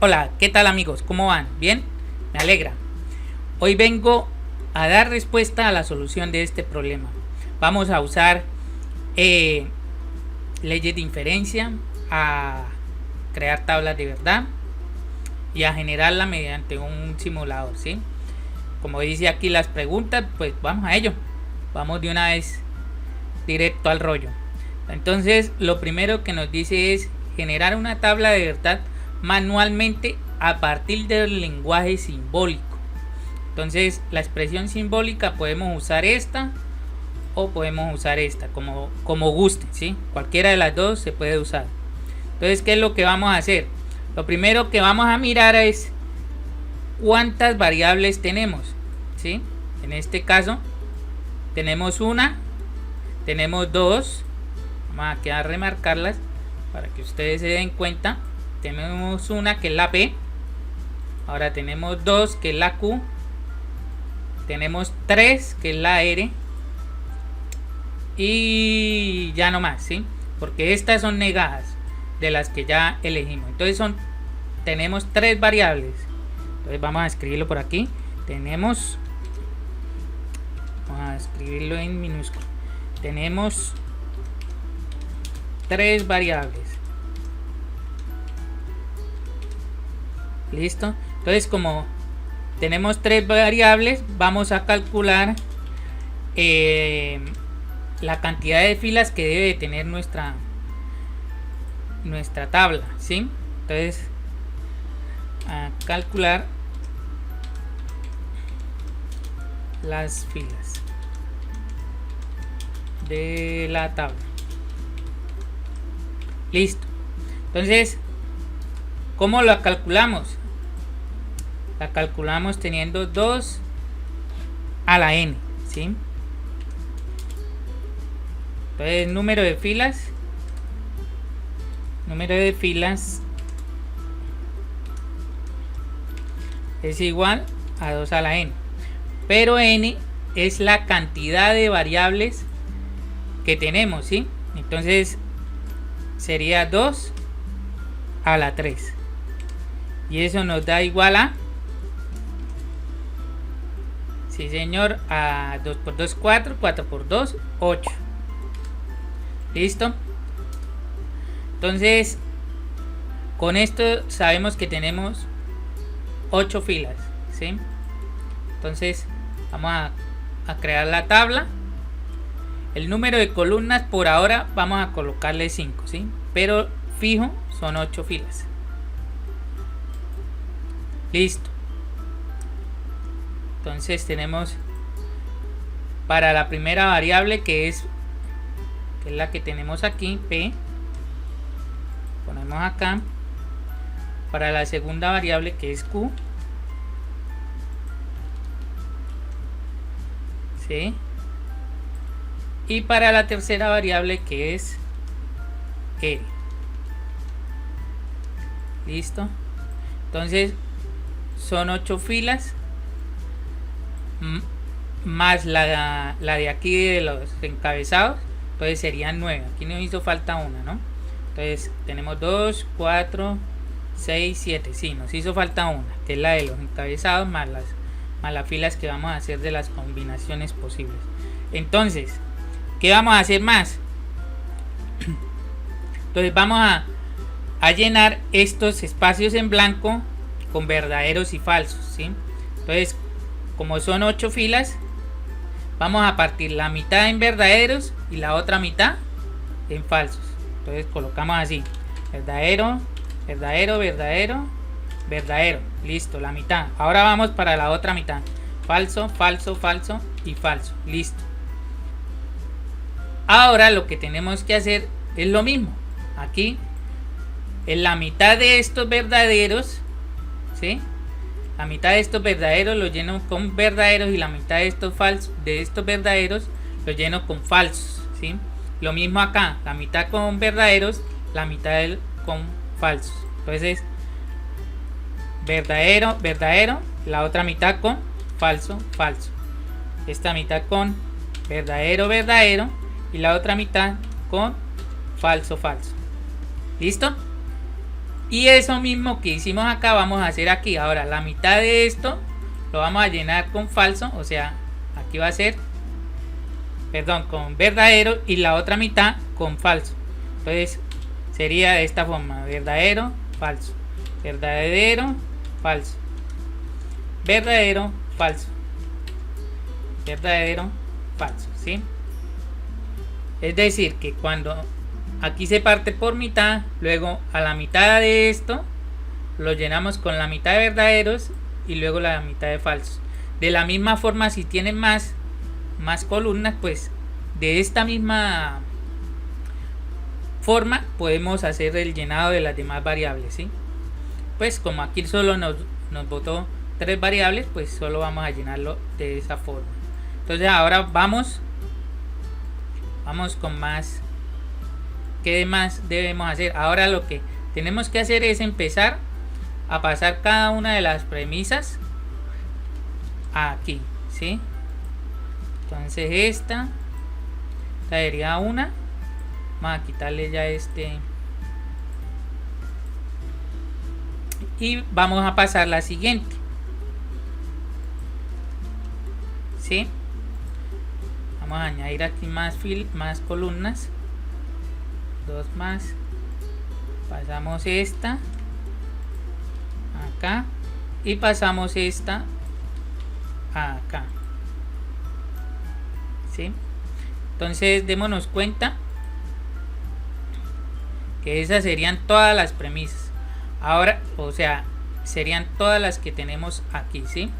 Hola, ¿qué tal amigos? ¿Cómo van? ¿Bien? Me alegra. Hoy vengo a dar respuesta a la solución de este problema. Vamos a usar leyes de inferencia, a crear tablas de verdad y a generarla mediante un simulador, ¿sí? Como dice aquí las preguntas, pues vamos a ello. Vamos de una vez directo al rollo. Entonces, lo primero que nos dice es generar una tabla de verdad manualmente a partir del lenguaje simbólico. Entonces, la expresión simbólica podemos usar esta o podemos usar esta, como guste, ¿sí? Cualquiera de las dos se puede usar. Entonces, ¿qué es lo que vamos a hacer? Lo primero que vamos a mirar es cuántas variables tenemos, ¿sí? En este caso, tenemos una, tenemos dos. Vamos aquí a remarcarlas para que ustedes se den cuenta. Tenemos una que es la P. Ahora tenemos dos que es la Q. Tenemos 3 que es la R. Y ya no más, ¿sí? Porque estas son negadas de las que ya elegimos. Entonces tenemos 3 variables. Entonces vamos a escribirlo por aquí. Vamos a escribirlo en minúsculo. Tenemos 3 variables. Listo. Entonces, como tenemos 3 variables, vamos a calcular la cantidad de filas que debe tener nuestra tabla, ¿sí? Entonces, a calcular las filas de la tabla. Listo. Entonces, ¿cómo la calculamos? La calculamos teniendo 2 a la n, ¿sí? Entonces, número de filas es igual a 2 a la n. Pero n es la cantidad de variables que tenemos, ¿sí? Entonces, sería 2 a la 3. Y eso nos da igual a, sí señor, a 2 por 2, 4, 4 por 2, 8. Listo. Entonces, con esto sabemos que tenemos 8 filas, ¿sí? Entonces, vamos a crear la tabla. El número de columnas por ahora vamos a colocarle 5, ¿sí? Pero fijo son 8 filas. Listo. Entonces tenemos para la primera variable que es la que tenemos aquí, P. Ponemos acá. Para la segunda variable que es Q. ¿Sí? Y para la tercera variable que es R. Listo. Entonces son 8 filas más la de aquí de los encabezados. Entonces serían 9. Aquí nos hizo falta una, ¿no? Entonces tenemos 2, 4, 6, 7. Sí, nos hizo falta una, que es la de los encabezados más las filas que vamos a hacer de las combinaciones posibles. Entonces, ¿qué vamos a hacer más? Entonces vamos a llenar estos espacios en blanco con verdaderos y falsos, ¿sí? Entonces, como son 8 filas, vamos a partir la mitad en verdaderos y la otra mitad en falsos. Entonces colocamos así: verdadero, verdadero, verdadero, verdadero. Listo, la mitad. Ahora vamos para la otra mitad: falso, falso, falso y falso. Listo. Ahora lo que tenemos que hacer es lo mismo. Aquí en la mitad de estos verdaderos, ¿sí? La mitad de estos verdaderos los lleno con verdaderos y la mitad de estos falsos, de estos verdaderos, los lleno con falsos, ¿sí? Lo mismo acá, la mitad con verdaderos, la mitad con falsos. Entonces, verdadero, verdadero, la otra mitad con falso, falso. Esta mitad con verdadero, verdadero y la otra mitad con falso, falso. ¿Listo? Y eso mismo que hicimos acá vamos a hacer aquí. Ahora la mitad de esto lo vamos a llenar con falso, o sea, aquí va a ser, perdón, con verdadero, y la otra mitad con falso. Entonces sería de esta forma: verdadero, falso, verdadero, falso, verdadero, falso, verdadero, falso, ¿sí? Es decir, que cuando aquí se parte por mitad, luego a la mitad de esto lo llenamos con la mitad de verdaderos y luego la mitad de falsos. De la misma forma, si tienen más columnas, pues de esta misma forma podemos hacer el llenado de las demás variables, ¿sí? Pues como aquí solo nos botó 3 variables, pues solo vamos a llenarlo de esa forma. Entonces ahora vamos con más. ¿Qué más debemos hacer? Ahora lo que tenemos que hacer es empezar a pasar cada una de las premisas aquí, ¿sí? Entonces esta sería una. Vamos a quitarle ya este y vamos a pasar la siguiente, ¿sí? Vamos a añadir aquí más columnas, 2 más, pasamos esta acá y pasamos esta acá, ¿sí? Entonces démonos cuenta que esas serían todas las premisas. Ahora, o sea, serían todas las que tenemos aquí, ¿sí?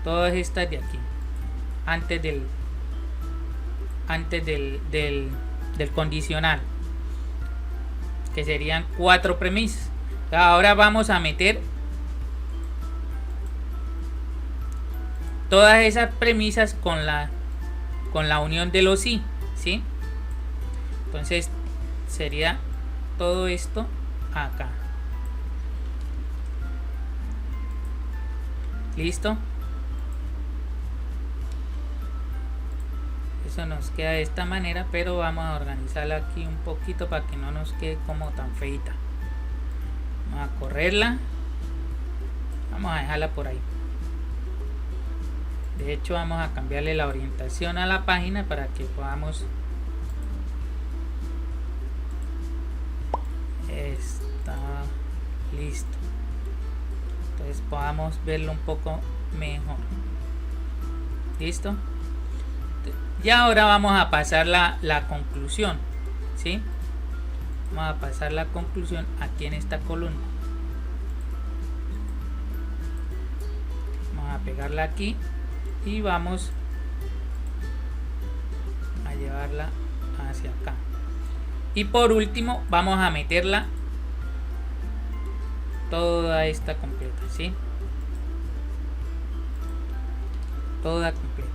Todas estas de aquí, antes del condicional, que serían 4 premisas. Ahora vamos a meter todas esas premisas con la unión de los sí, ¿sí? Entonces sería todo esto acá. ¿Listo? Eso nos queda de esta manera, pero vamos a organizarla aquí un poquito para que no nos quede como tan feita. Vamos a correrla, vamos a dejarla por ahí. De hecho vamos a cambiarle la orientación a la página para que podamos, está listo, entonces podamos verlo un poco mejor. Listo. Y ahora vamos a pasar la conclusión, ¿sí? Vamos a pasar la conclusión aquí en esta columna. Vamos a pegarla aquí y vamos a llevarla hacia acá. Y por último vamos a meterla toda esta completa, ¿sí? Toda completa.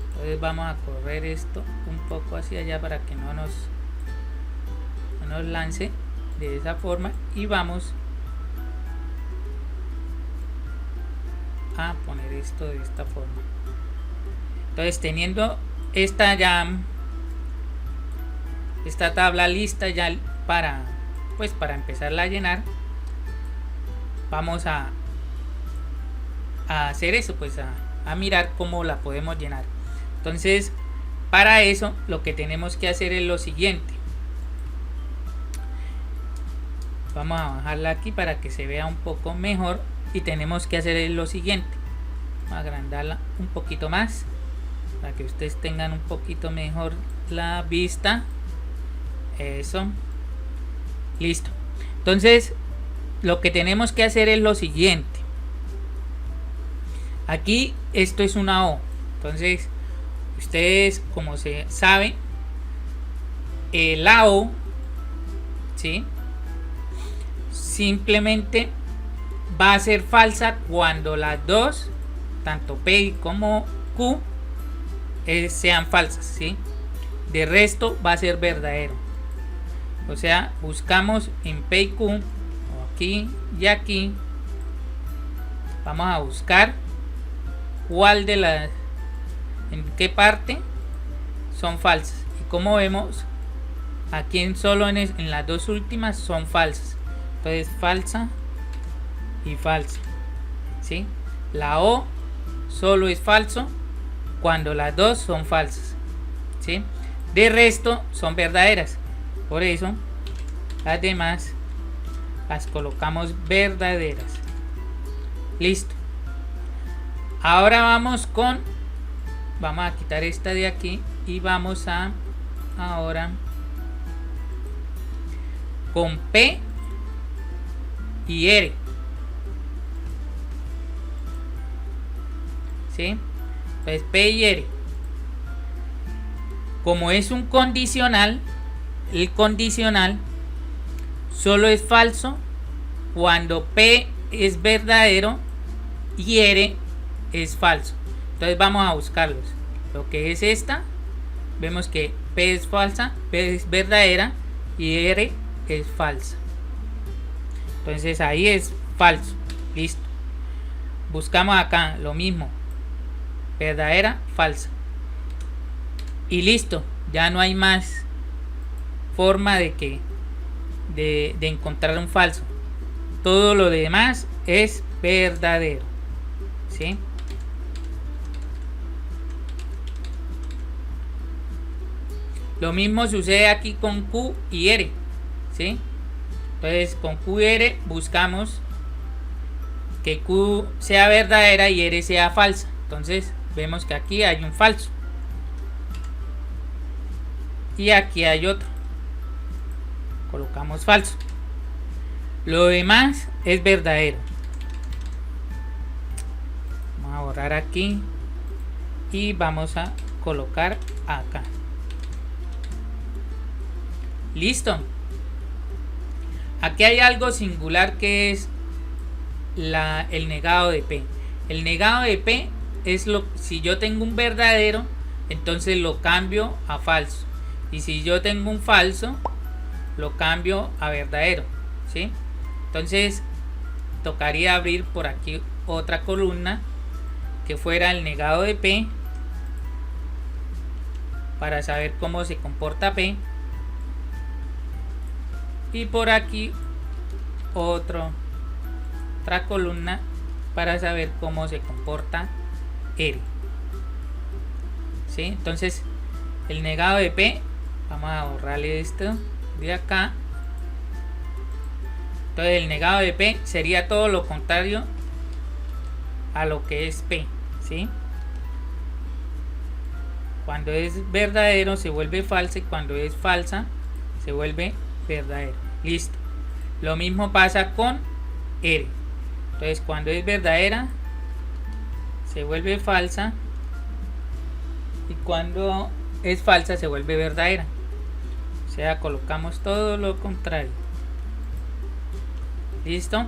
Entonces vamos a correr esto un poco hacia allá para que no nos lance de esa forma, y vamos a poner esto de esta forma. Entonces, teniendo esta tabla lista ya para empezarla a llenar, vamos a hacer eso, pues a mirar cómo la podemos llenar. Entonces, para eso lo que tenemos que hacer es lo siguiente. Vamos a bajarla aquí para que se vea un poco mejor, y tenemos que hacer lo siguiente. Vamos a agrandarla un poquito más para que ustedes tengan un poquito mejor la vista. Eso. Listo. Entonces, lo que tenemos que hacer es lo siguiente. Aquí esto es una O. Entonces, ustedes, como se sabe, la O, ¿sí?, simplemente va a ser falsa cuando las dos, tanto P como Q, sean falsas, ¿sí? De resto va a ser verdadero. O sea, buscamos en P y Q, aquí y aquí, vamos a buscar cuál de las, en qué parte son falsas. Y como vemos, Aquí en las dos últimas son falsas. Entonces falsa y falsa, ¿sí? La O solo es falso cuando las dos son falsas, ¿sí? De resto son verdaderas. Por eso las demás las colocamos verdaderas. Listo. Ahora vamos a quitar esta de aquí y vamos a ahora con P y R, ¿sí? Pues P y R, como es un condicional, el condicional solo es falso cuando P es verdadero y R es falso. Entonces vamos a buscarlos. Lo que es esta, vemos que P es falsa, P es verdadera y R es falsa. Entonces ahí es falso. Listo. Buscamos acá lo mismo. Verdadera, falsa. Y listo. Ya no hay más forma de encontrar un falso. Todo lo demás es verdadero, ¿sí? Lo mismo sucede aquí con Q y R, ¿sí? Entonces con Q y R buscamos que Q sea verdadera y R sea falsa. Entonces vemos que aquí hay un falso y aquí hay otro. Colocamos falso. Lo demás es verdadero. Vamos a borrar aquí y vamos a colocar acá. Listo. Aquí hay algo singular que es el negado de P. El negado de P es si yo tengo un verdadero, entonces lo cambio a falso. Y si yo tengo un falso, lo cambio a verdadero, ¿sí? Entonces tocaría abrir por aquí otra columna que fuera el negado de P para saber cómo se comporta P. Y por aquí otra columna para saber cómo se comporta R, ¿sí? Entonces el negado de P, vamos a borrarle esto de acá. Entonces el negado de P sería todo lo contrario a lo que es P, ¿sí? Cuando es verdadero se vuelve falsa y cuando es falsa se vuelve verdadero. Listo. Lo mismo pasa con R. Entonces cuando es verdadera se vuelve falsa y cuando es falsa se vuelve verdadera. O sea, colocamos todo lo contrario. Listo.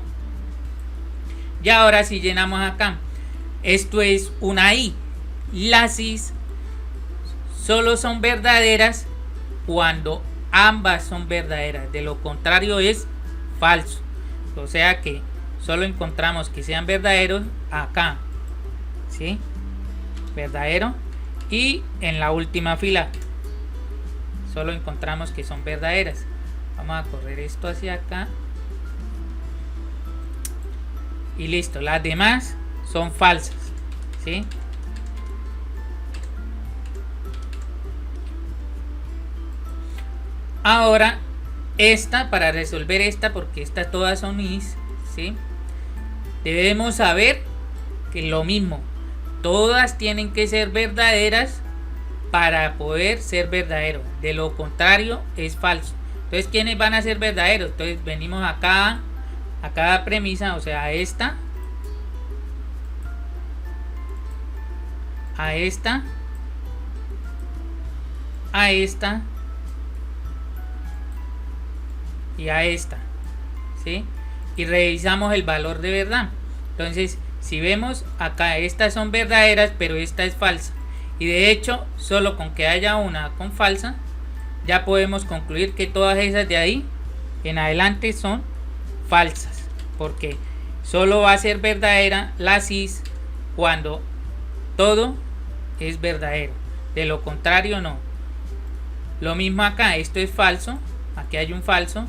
Y ahora si llenamos acá, esto es una I. Las I solo son verdaderas cuando ambas son verdaderas. De lo contrario es falso. O sea que solo encontramos que sean verdaderos acá, ¿sí? Verdadero. Y en la última fila solo encontramos que son verdaderas. Vamos a correr esto hacia acá y listo. Las demás son falsas, ¿sí? Ahora esta, para resolver esta, porque estas todas son is, ¿sí? Debemos saber que lo mismo, todas tienen que ser verdaderas para poder ser verdadero. De lo contrario es falso. Entonces, ¿quiénes van a ser verdaderos? Entonces venimos acá a cada premisa, o sea, a esta, a esta, a esta y a esta, ¿sí? Y revisamos el valor de verdad. Entonces, si vemos acá, estas son verdaderas, pero esta es falsa. Y de hecho, solo con que haya una con falsa, ya podemos concluir que todas esas de ahí en adelante son falsas. Porque solo va a ser verdadera la cis cuando todo es verdadero. De lo contrario, no. Lo mismo acá, esto es falso, aquí hay un falso,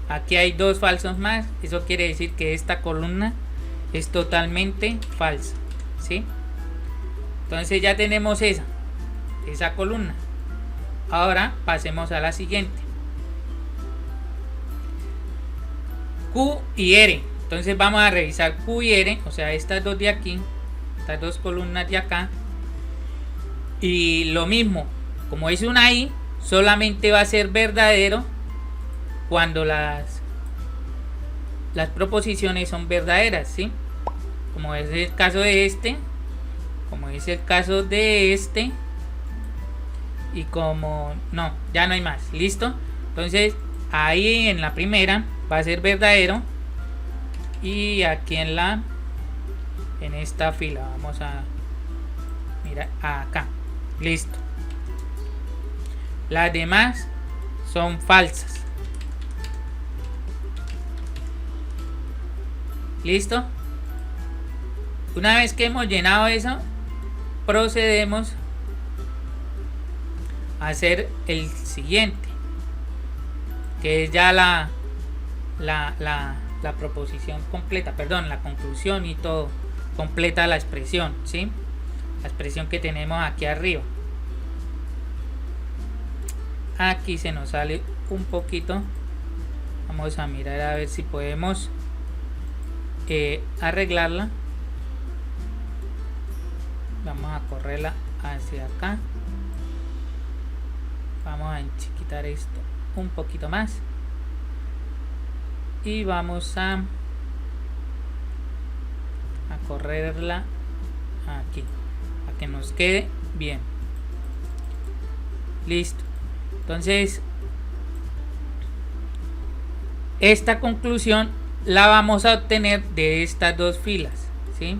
aquí hay dos falsos más, eso quiere decir que esta columna es totalmente falsa, ¿sí? Entonces ya tenemos esa columna. Ahora pasemos a la siguiente. Q y R. Entonces vamos a revisar Q y R, o sea, estas dos de aquí, estas dos columnas de acá. Y lo mismo, como es una I, solamente va a ser verdadero cuando las proposiciones son verdaderas, ¿sí? Como es el caso de este, como es el caso de este, y como no, ya no hay más, listo. Entonces ahí en la primera va a ser verdadero, y aquí en esta fila vamos a mirar acá, listo. Las demás son falsas. ¿Listo? Una vez que hemos llenado eso, procedemos a hacer el siguiente, que es ya la proposición completa, perdón, la conclusión y todo, completa la expresión, ¿sí? La expresión que tenemos aquí arriba. Aquí se nos sale un poquito. Vamos a mirar a ver si podemos arreglarla. Vamos a correrla hacia acá. Vamos a enchiquitar esto un poquito más. Y vamos a correrla aquí, para que nos quede bien. Listo. Entonces, esta conclusión la vamos a obtener de estas dos filas, ¿sí?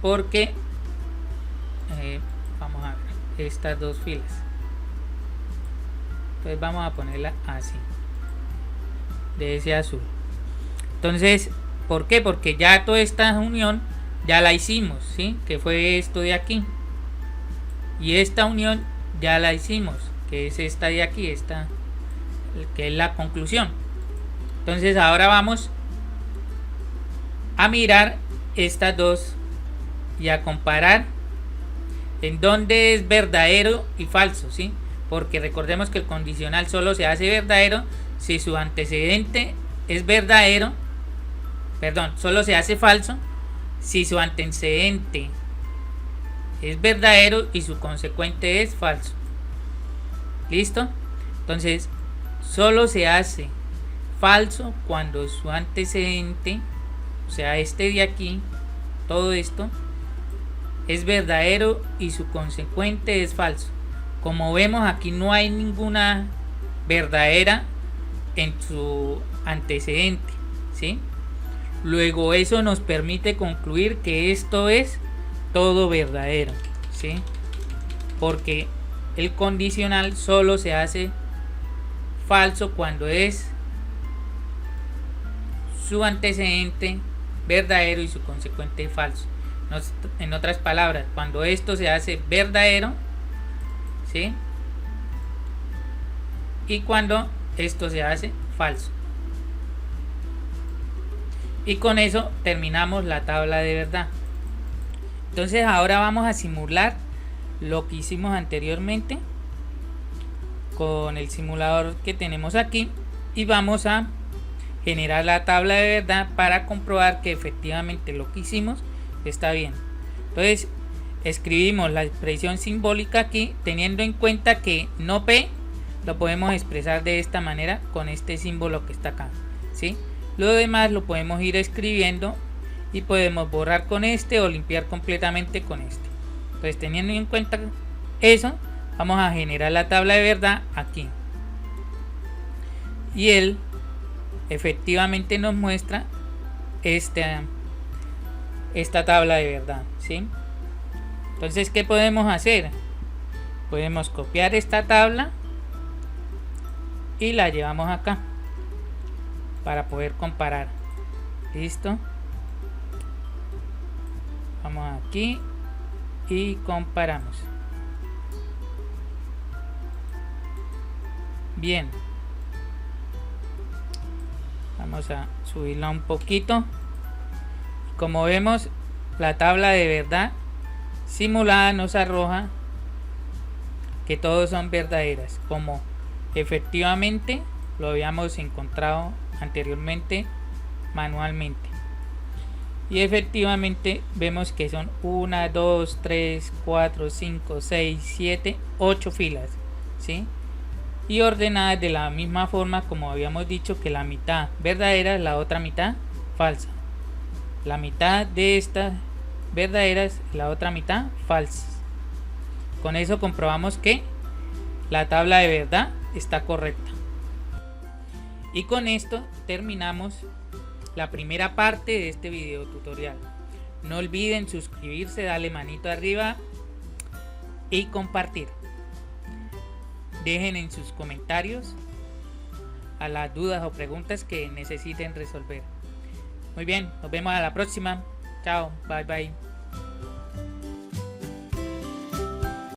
Porque vamos a ver estas dos filas. Entonces vamos a ponerla así, de ese azul. Entonces, ¿por qué? Porque ya toda esta unión ya la hicimos, ¿sí? Que fue esto de aquí. Y esta unión ya la hicimos, que es esta de aquí, esta, que es la conclusión. Entonces ahora vamos a mirar estas dos y a comparar en dónde es verdadero y falso, ¿sí? Porque recordemos que el condicional solo se hace verdadero si su antecedente es verdadero, perdón, solo se hace falso si su antecedente es verdadero y su consecuente es falso. ¿Listo? Entonces, solo se hace falso cuando su antecedente, o sea, este de aquí, todo esto, es verdadero y su consecuente es falso. Como vemos, aquí no hay ninguna verdadera en su antecedente, ¿sí? Luego eso nos permite concluir que esto es todo verdadero, ¿sí? Porque el condicional solo se hace falso cuando es su antecedente verdadero y su consecuente falso. En otras palabras, cuando esto se hace verdadero, ¿sí? Y cuando esto se hace falso. Y con eso terminamos la tabla de verdad. Entonces ahora vamos a simular lo que hicimos anteriormente con el simulador que tenemos aquí, y vamos a generar la tabla de verdad para comprobar que efectivamente lo que hicimos está bien. Entonces escribimos la expresión simbólica aquí, teniendo en cuenta que no P lo podemos expresar de esta manera con este símbolo que está acá, ¿sí? Lo demás lo podemos ir escribiendo y podemos borrar con este o limpiar completamente con este. Entonces, teniendo en cuenta eso, vamos a generar la tabla de verdad aquí. Y él efectivamente nos muestra esta tabla de verdad, ¿sí? Entonces, ¿qué podemos hacer? Podemos copiar esta tabla y la llevamos acá para poder comparar. Listo. Vamos aquí y comparamos. Bien, vamos a subirla un poquito. Como vemos, la tabla de verdad simulada nos arroja que todos son verdaderas, como efectivamente lo habíamos encontrado anteriormente manualmente. Y efectivamente vemos que son 1, 2, 3, 4, 5, 6, 7, 8 filas, ¿sí? Y ordenadas de la misma forma como habíamos dicho, que la mitad verdadera, la otra mitad falsa. La mitad de estas verdaderas, la otra mitad falsas. Con eso comprobamos que la tabla de verdad está correcta. Y con esto terminamos la primera parte de este video tutorial. No olviden suscribirse, darle manito arriba y compartir. Dejen en sus comentarios a las dudas o preguntas que necesiten resolver. Muy bien, nos vemos a la próxima. Chao, bye bye.